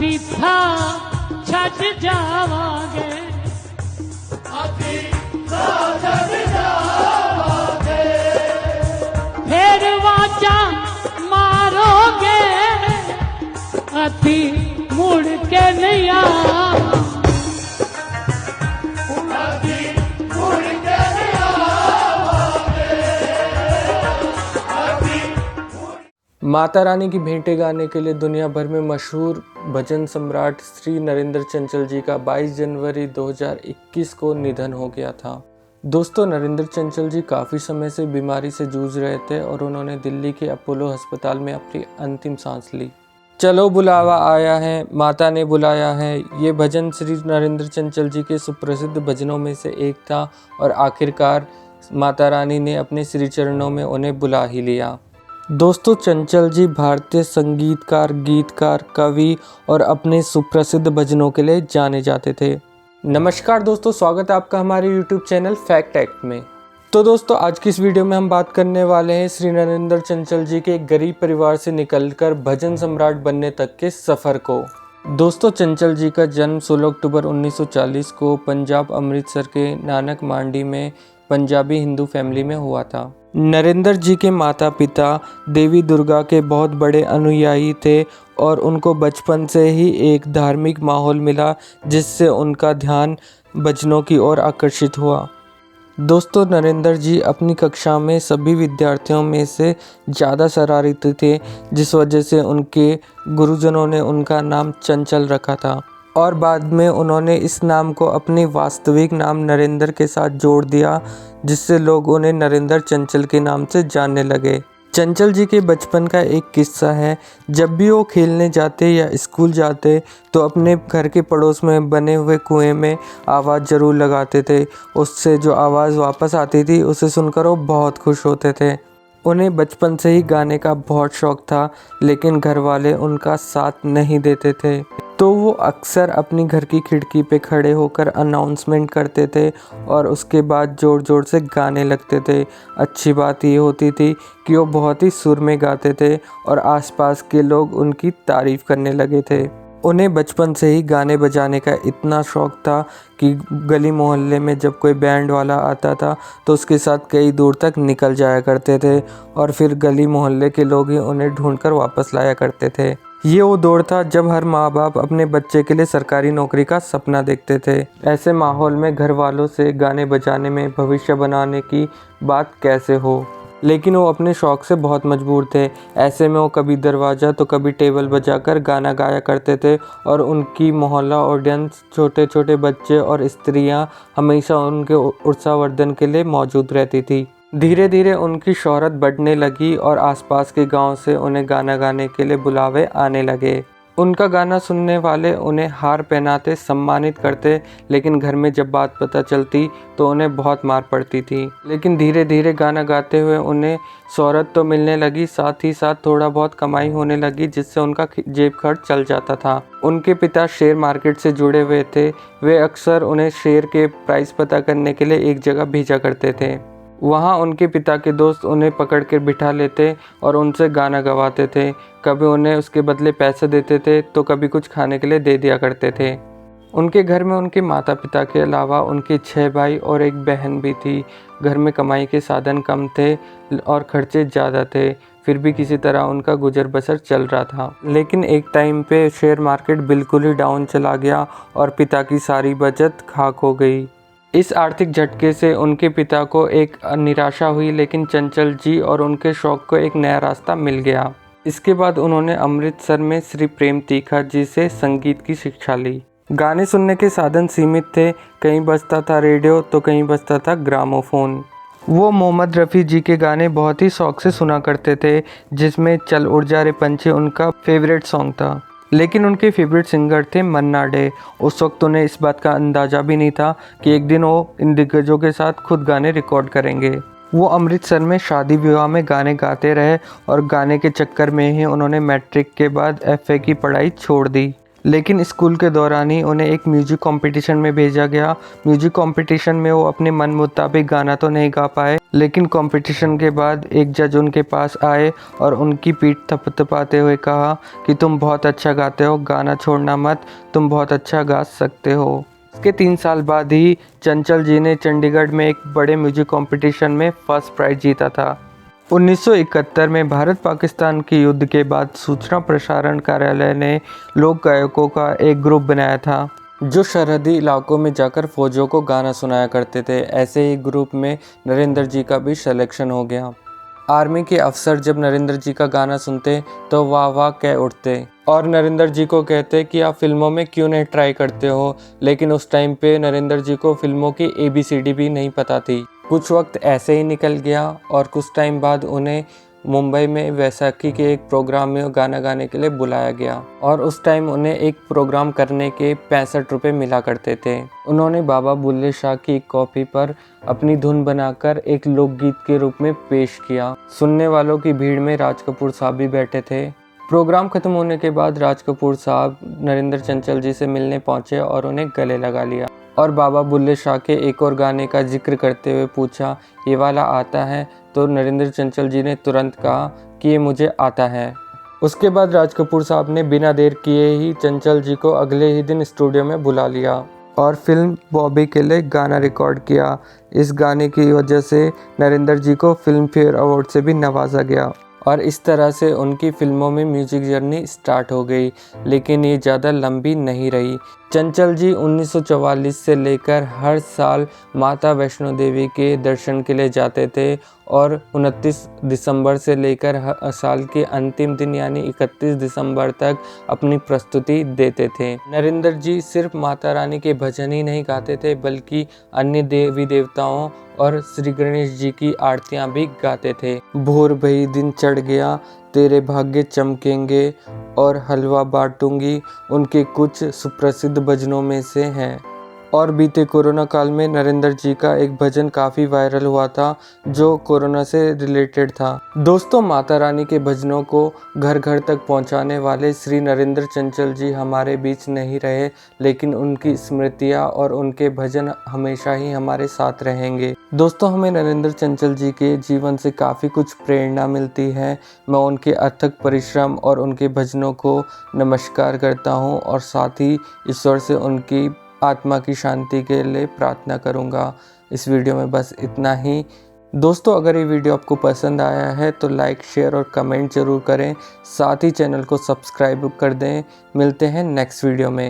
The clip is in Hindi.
ਅਸੀਂ ਥਾਂ ਛੱਡ ਜਾਵਾਂਗੇ, ਅਸੀਂ ਥਾਂ ਛੱਡ ਜਾਵਾਂਗੇ। ਫੇਰ ਵਾਜਾਂ ਮਾਰੋਗੇ, ਅਸੀਂ ਮੁੜ ਕੇ ਨਹੀਂ ਆਵਾਂਗੇ। माता रानी की भेंटें गाने के लिए दुनिया भर में मशहूर भजन सम्राट श्री नरेंद्र चंचल जी का 22 जनवरी 2021 को निधन हो गया था। दोस्तों, नरेंद्र चंचल जी काफ़ी समय से बीमारी से जूझ रहे थे और उन्होंने दिल्ली के अपोलो अस्पताल में अपनी अंतिम सांस ली। चलो बुलावा आया है, माता ने बुलाया है, ये भजन श्री नरेंद्र चंचल जी के सुप्रसिद्ध भजनों में से एक था और आखिरकार माता रानी ने अपने श्री चरणों में उन्हें बुला ही लिया। दोस्तों, चंचल जी भारतीय संगीतकार, गीतकार, कवि और अपने सुप्रसिद्ध भजनों के लिए जाने जाते थे। नमस्कार दोस्तों, स्वागत है आपका हमारे YouTube चैनल फैक्ट एक्ट में। तो दोस्तों, आज की इस वीडियो में हम बात करने वाले हैं श्री नरेंद्र चंचल जी के एक गरीब परिवार से निकलकर भजन सम्राट बनने तक के सफ़र को। दोस्तों, चंचल जी का जन्म 16 अक्टूबर 1940 को पंजाब अमृतसर के नानक मांडी में पंजाबी हिंदू फैमिली में हुआ था। नरेंद्र जी के माता पिता देवी दुर्गा के बहुत बड़े अनुयायी थे और उनको बचपन से ही एक धार्मिक माहौल मिला जिससे उनका ध्यान भजनों की ओर आकर्षित हुआ। दोस्तों, नरेंद्र जी अपनी कक्षा में सभी विद्यार्थियों में से ज़्यादा शरारती थे, जिस वजह से उनके गुरुजनों ने उनका नाम चंचल रखा था और बाद में उन्होंने इस नाम को अपने वास्तविक नाम नरेंद्र के साथ जोड़ दिया, जिससे लोग उन्हें नरेंद्र चंचल के नाम से जानने लगे। चंचल जी के बचपन का एक किस्सा है। जब भी वो खेलने जाते या स्कूल जाते तो अपने घर के पड़ोस में बने हुए कुएं में आवाज़ ज़रूर लगाते थे। उससे जो आवाज़ वापस आती थी उसे सुनकर वो बहुत खुश होते थे। उन्हें बचपन से ही गाने का बहुत शौक़ था, लेकिन घर वाले उनका साथ नहीं देते थे, तो वो अक्सर अपनी घर की खिड़की पे खड़े होकर अनाउंसमेंट करते थे और उसके बाद ज़ोर ज़ोर से गाने लगते थे। अच्छी बात ये होती थी कि वो बहुत ही सुर में गाते थे और आसपास के लोग उनकी तारीफ़ करने लगे थे। उन्हें बचपन से ही गाने बजाने का इतना शौक़ था कि गली मोहल्ले में जब कोई बैंड वाला आता था तो उसके साथ कई दूर तक निकल जाया करते थे और फिर गली मोहल्ले के लोग ही उन्हें ढूंढकर वापस लाया करते थे। ये वो दौर था जब हर माँ बाप अपने बच्चे के लिए सरकारी नौकरी का सपना देखते थे। ऐसे माहौल में घर वालों से गाने बजाने में भविष्य बनाने की बात कैसे हो, लेकिन वो अपने शौक़ से बहुत मजबूर थे। ऐसे में वो कभी दरवाज़ा तो कभी टेबल बजाकर गाना गाया करते थे और उनकी मोहल्ला ऑडियंस, छोटे छोटे बच्चे और स्त्रियां हमेशा उनके उत्साहवर्धन के लिए मौजूद रहती थी। धीरे धीरे उनकी शोहरत बढ़ने लगी और आसपास के गांव से उन्हें गाना गाने के लिए बुलावे आने लगे। उनका गाना सुनने वाले उन्हें हार पहनाते, सम्मानित करते, लेकिन घर में जब बात पता चलती तो उन्हें बहुत मार पड़ती थी। लेकिन धीरे धीरे गाना गाते हुए उन्हें शोहरत तो मिलने लगी, साथ ही साथ थोड़ा बहुत कमाई होने लगी, जिससे उनका जेब खर्च चल जाता था। उनके पिता शेयर मार्केट से जुड़े हुए थे। वे अक्सर उन्हें शेयर के प्राइस पता करने के लिए एक जगह भेजा करते थे। वहाँ उनके पिता के दोस्त उन्हें पकड़ कर बिठा लेते और उनसे गाना गवाते थे। कभी उन्हें उसके बदले पैसे देते थे तो कभी कुछ खाने के लिए दे दिया करते थे। उनके घर में उनके माता पिता के अलावा उनके 6 भाई और एक बहन भी थी। घर में कमाई के साधन कम थे और खर्चे ज़्यादा थे, फिर भी किसी तरह उनका गुजर बसर चल रहा था। लेकिन एक टाइम पे शेयर मार्केट बिल्कुल ही डाउन चला गया और पिता की सारी बचत खाक हो गई। इस आर्थिक झटके से उनके पिता को एक निराशा हुई, लेकिन चंचल जी और उनके शौक़ को एक नया रास्ता मिल गया। इसके बाद उन्होंने अमृतसर में श्री प्रेम तीखा जी से संगीत की शिक्षा ली। गाने सुनने के साधन सीमित थे, कहीं बजता था रेडियो तो कहीं बजता था ग्रामोफोन। वो मोहम्मद रफ़ी जी के गाने बहुत ही शौक़ से सुना करते थे, जिसमें चल उड़ जा रे पंछी उनका फेवरेट सॉन्ग था। लेकिन उनके फेवरेट सिंगर थे मन्ना डे। उस वक्त उन्हें इस बात का अंदाज़ा भी नहीं था कि एक दिन वो इन दिग्गजों के साथ खुद गाने रिकॉर्ड करेंगे। वो अमृतसर में शादी विवाह में गाने गाते रहे और गाने के चक्कर में ही उन्होंने मैट्रिक के बाद FA की पढ़ाई छोड़ दी। लेकिन स्कूल के दौरान ही उन्हें एक म्यूजिक कंपटीशन में भेजा गया। म्यूजिक कंपटीशन में वो अपने मन मुताबिक गाना तो नहीं गा पाए, लेकिन कंपटीशन के बाद एक जज उनके पास आए और उनकी पीठ थपथपाते हुए कहा कि तुम बहुत अच्छा गाते हो, गाना छोड़ना मत, तुम बहुत अच्छा गा सकते हो। इसके 3 साल बाद ही चंचल जी ने चंडीगढ़ में एक बड़े म्यूजिक कंपटीशन में फर्स्ट प्राइज जीता था। 1971 में भारत पाकिस्तान के युद्ध के बाद सूचना प्रसारण कार्यालय ने लोक गायकों का एक ग्रुप बनाया था जो सरहदी इलाकों में जाकर फौजों को गाना सुनाया करते थे। ऐसे ही ग्रुप में नरेंद्र जी का भी सिलेक्शन हो गया। आर्मी के अफसर जब नरेंद्र जी का गाना सुनते तो वाह वाह कह उठते और नरेंद्र जी को कहते कि आप फिल्मों में क्यों नहीं ट्राई करते हो। लेकिन उस टाइम पे नरेंद्र जी को फिल्मों की ABCD भी नहीं पता थी। कुछ वक्त ऐसे ही निकल गया और कुछ टाइम बाद उन्हें मुंबई में वैसाखी के एक प्रोग्राम में गाना गाने के लिए बुलाया गया और उस टाइम उन्हें एक प्रोग्राम करने के 65 रुपये मिला करते थे। उन्होंने बाबा बुल्ले शाह की कॉपी पर अपनी धुन बनाकर एक लोकगीत के रूप में पेश किया। सुनने वालों की भीड़ में राज कपूर साहब भी बैठे थे। प्रोग्राम खत्म होने के बाद राज कपूर साहब नरेंद्र चंचल जी से मिलने पहुंचे और उन्हें गले लगा लिया और बाबा बुल्ले शाह के एक और गाने का जिक्र करते हुए पूछा, ये वाला आता है? तो नरेंद्र चंचल जी ने तुरंत कहा कि ये मुझे आता है। उसके बाद राज कपूर साहब ने बिना देर किए ही चंचल जी को अगले ही दिन स्टूडियो में बुला लिया और फिल्म बॉबी के लिए गाना रिकॉर्ड किया। इस गाने की वजह से नरेंद्र जी को फिल्म फेयर अवार्ड से भी नवाजा गया और इस तरह से उनकी फिल्मों में म्यूजिक जर्नी स्टार्ट हो गई। लेकिन ये ज़्यादा लंबी नहीं रही। चंचल जी 1944 से लेकर हर साल माता वैष्णो देवी के दर्शन के लिए जाते थे और 29 दिसंबर से लेकर साल के अंतिम दिन यानी 31 दिसंबर तक अपनी प्रस्तुति देते थे। नरेंद्र जी सिर्फ माता रानी के भजन ही नहीं गाते थे बल्कि अन्य देवी देवताओं और श्री गणेश जी की आरतियां भी गाते थे। भोर भई दिन चढ़ गया, तेरे भाग्य चमकेंगे और हलवा बांटूंगी उनके कुछ सुप्रसिद्ध भजनों में से हैं। और बीते कोरोना काल में नरेंद्र जी का एक भजन काफ़ी वायरल हुआ था जो कोरोना से रिलेटेड था। दोस्तों, माता रानी के भजनों को घर घर तक पहुंचाने वाले श्री नरेंद्र चंचल जी हमारे बीच नहीं रहे, लेकिन उनकी स्मृतियां और उनके भजन हमेशा ही हमारे साथ रहेंगे। दोस्तों, हमें नरेंद्र चंचल जी के जीवन से काफ़ी कुछ प्रेरणा मिलती है। मैं उनके अथक परिश्रम और उनके भजनों को नमस्कार करता हूँ और साथ ही ईश्वर से उनकी आत्मा की शांति के लिए प्रार्थना करूंगा। इस वीडियो में बस इतना ही। दोस्तों, अगर ये वीडियो आपको पसंद आया है तो लाइक, शेयर और कमेंट जरूर करें। साथ ही चैनल को सब्सक्राइब कर दें। मिलते हैं नेक्स्ट वीडियो में।